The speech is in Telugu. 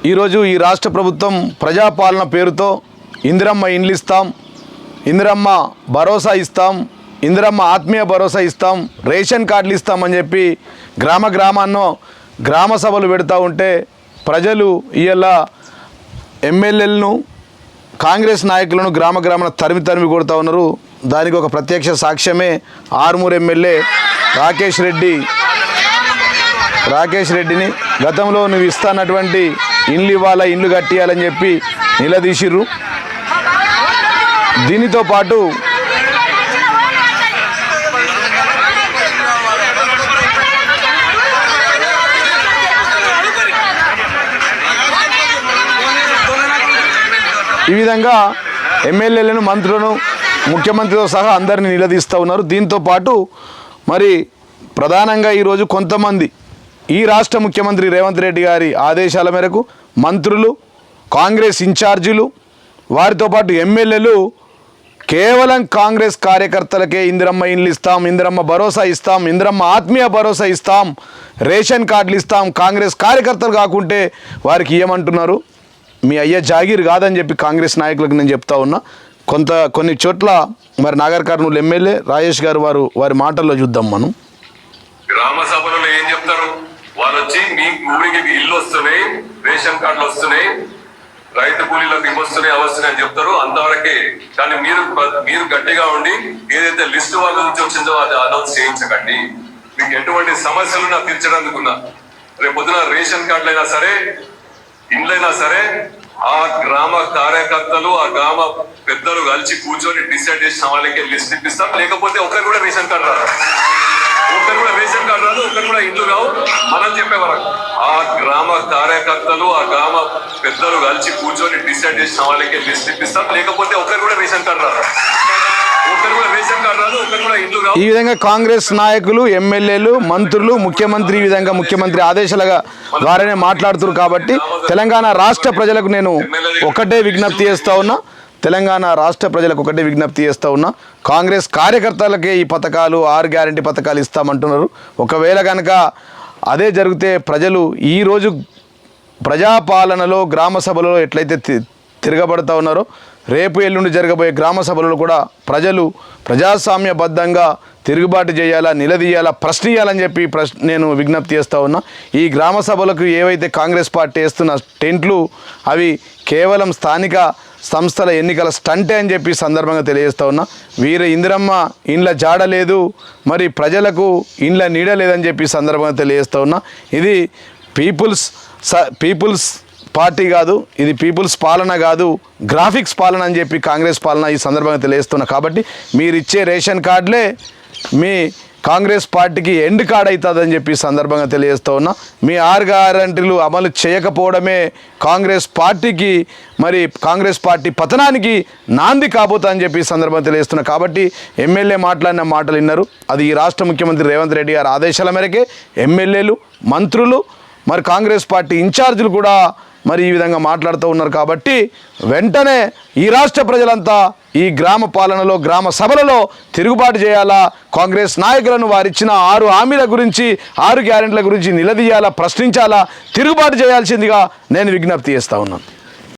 ఈరోజు ఈ రాష్ట్ర ప్రభుత్వం ప్రజాపాలన పేరుతో ఇందిరమ్మ ఇండ్లు ఇస్తాం, ఇందిరమ్మ భరోసా ఇస్తాం, ఇందిరమ్మ ఆత్మీయ భరోసా ఇస్తాం, రేషన్ కార్డులు ఇస్తామని చెప్పి గ్రామాన్నో గ్రామ సభలు పెడతా ఉంటే ప్రజలు ఇవాళ ఎమ్మెల్యేలను కాంగ్రెస్ నాయకులను గ్రామాన తరిమి కొడుతూ ఉన్నారు. దానికి ఒక ప్రత్యక్ష సాక్ష్యమే ఆర్మూర్ ఎమ్మెల్యే రాకేష్ రెడ్డిని గతంలో నువ్వు ఇస్తానటువంటి ఇండ్లు ఇవ్వాలా, ఇండ్లు కట్టియాలని చెప్పి నిలదీసిర్రు. దీనితో పాటు ఈ విధంగా ఎమ్మెల్యేలను, మంత్రులను, ముఖ్యమంత్రితో సహా అందరినీ నిలదీస్తూ ఉన్నారు. దీంతో పాటు మరి ప్రధానంగా ఈరోజు కొంతమంది ఈ రాష్ట్ర ముఖ్యమంత్రి రేవంత్ రెడ్డి గారి ఆదేశాల మేరకు మంత్రులు, కాంగ్రెస్ ఇన్ఛార్జీలు, వారితో పాటు ఎమ్మెల్యేలు కేవలం కాంగ్రెస్ కార్యకర్తలకే ఇందిరమ్మ ఇండ్లు ఇస్తాం, ఇందిరమ్మ భరోసా ఇస్తాం, ఇందిరమ్మ ఆత్మీయ భరోసా ఇస్తాం, రేషన్ కార్డులు ఇస్తాం, కాంగ్రెస్ కార్యకర్తలు కాకుంటే వారికి ఇవ్వమంటున్నారు. మీ అయ్య జాగీర్ కాదని చెప్పి కాంగ్రెస్ నాయకులకు నేను చెప్తా ఉన్నా. కొన్ని చోట్ల మరి నాగర్ కర్నూలు ఎమ్మెల్యే రాజేష్ గారు వారి మాటల్లో చూద్దాం మనం. గ్రామ సభలలో ఏం చెప్తారు? వాళ్ళు వచ్చి మీ ఊరికి ఇల్లు వస్తున్నాయి, రేషన్ కార్డులు వస్తున్నాయి, రైతు కూలీలకు ఇవి వస్తున్నాయి, అవి వస్తున్నాయి అని చెప్తారు. అంతవరకే. కానీ మీరు గట్టిగా ఉండి ఏదైతే లిస్టు వాళ్ళ నుంచి వచ్చిందో అది అనౌన్స్ చేయించకండి. మీకు ఎటువంటి సమస్యలు నాకు తీర్చడానికున్నా రేపు పొద్దున రేషన్ కార్డులు అయినా సరే, ఇండ్లైనా సరే, ఆ గ్రామ కార్యకర్తలు, ఆ గ్రామ పెద్దలు కలిసి కూర్చొని డిసైడ్ చేసిన వాళ్ళకి లిస్ట్ ఇప్పిస్తాం. లేకపోతే ఒకరు కూడా రేషన్ కార్డు రాదు, ఒకరు కూడా రేషన్ కార్డు రాదు, ఒకరు కూడా ఇండ్లు రావు. మనం చెప్పేవారు ఆ గ్రామ కార్యకర్తలు, ఆ గ్రామ పెద్దలు కలిసి కూర్చొని డిసైడ్ చేసిన వాళ్ళకి లిస్ట్ ఇప్పిస్తాం. లేకపోతే ఒకరు కూడా రేషన్ కార్డు రాదు, ఒకరు కూడా రేషన్ కార్డు రాదు, ఒకరు కూడా ఇండ్లు రావు. ఈ విధంగా కాంగ్రెస్ నాయకులు, ఎమ్మెల్యేలు, మంత్రులు, ముఖ్యమంత్రి ఈ విధంగా ముఖ్యమంత్రి ఆదేశాల ద్వారానే మాట్లాడుతున్నారు. కాబట్టి తెలంగాణ రాష్ట్ర ప్రజలకు నేను ఒకటే విజ్ఞప్తి చేస్తా ఉన్నా, తెలంగాణ రాష్ట్ర ప్రజలకు ఒకటే విజ్ఞప్తి చేస్తూ ఉన్నా, కాంగ్రెస్ కార్యకర్తలకే ఈ పథకాలు, 6 గ్యారెంటీ పథకాలు ఇస్తామంటున్నారు. ఒకవేళ కనుక అదే జరిగితే ప్రజలు ఈరోజు ప్రజాపాలనలో గ్రామ సభలలో ఎట్లయితే తిరగబడుతూ ఉన్నారో రేపు ఎల్లుండి జరగబోయే గ్రామ సభలలో కూడా ప్రజలు ప్రజాస్వామ్యబద్ధంగా తిరుగుబాటు చేయాలా, నిలదీయాలా, ప్రశ్నియాలని చెప్పి నేను విజ్ఞప్తి చేస్తూ ఉన్నా. ఈ గ్రామ సభలకు ఏవైతే కాంగ్రెస్ పార్టీ వేస్తున్న టెంట్లు అవి కేవలం స్థానిక సంస్థల ఎన్నికల స్టంటే అని చెప్పి సందర్భంగా తెలియజేస్తూ ఉన్నా. వీరు ఇందిరమ్మ ఇండ్ల జాడ లేదు, మరి ప్రజలకు ఇండ్ల నీడ లేదని చెప్పి సందర్భంగా తెలియజేస్తూ ఉన్నా. ఇది పీపుల్స్ పార్టీ కాదు, ఇది పీపుల్స్ పాలన కాదు, గ్రాఫిక్స్ పాలన అని చెప్పి కాంగ్రెస్ పాలన ఈ సందర్భంగా తెలియజేస్తున్నా. కాబట్టి మీరు ఇచ్చే రేషన్ కార్డులే మీ కాంగ్రెస్ పార్టీకి ఎండ్ కార్డ్ అవుతుందని చెప్పి సందర్భంగా తెలియజేస్తూ ఉన్నా. మీ 6 గ్యారెంటీలు అమలు చేయకపోవడమే కాంగ్రెస్ పార్టీకి, మరి కాంగ్రెస్ పార్టీ పతనానికి నాంది కాబోతుందని చెప్పి సందర్భంగా తెలియజేస్తున్నా. కాబట్టి ఎమ్మెల్యే మాట్లాడిన మాటలు విన్నారు. అది ఈ రాష్ట్ర ముఖ్యమంత్రి రేవంత్ రెడ్డి గారి ఆదేశాల మేరకే ఎమ్మెల్యేలు, మంత్రులు, మరి కాంగ్రెస్ పార్టీ ఇన్ఛార్జీలు కూడా మరి ఈ విధంగా మాట్లాడుతూ ఉన్నారు. కాబట్టి వెంటనే ఈ రాష్ట్ర ప్రజలంతా ఈ గ్రామ పాలనలో, గ్రామ సభలలో తిరుగుబాటు చేయాలా, కాంగ్రెస్ నాయకులను వారిచ్చిన 6 హామీల గురించి, 6 గ్యారెంటీల గురించి నిలదీయాలా, ప్రశ్నించాలా, తిరుగుబాటు చేయాల్సిందిగా నేను విజ్ఞప్తి చేస్తూ ఉన్నాను.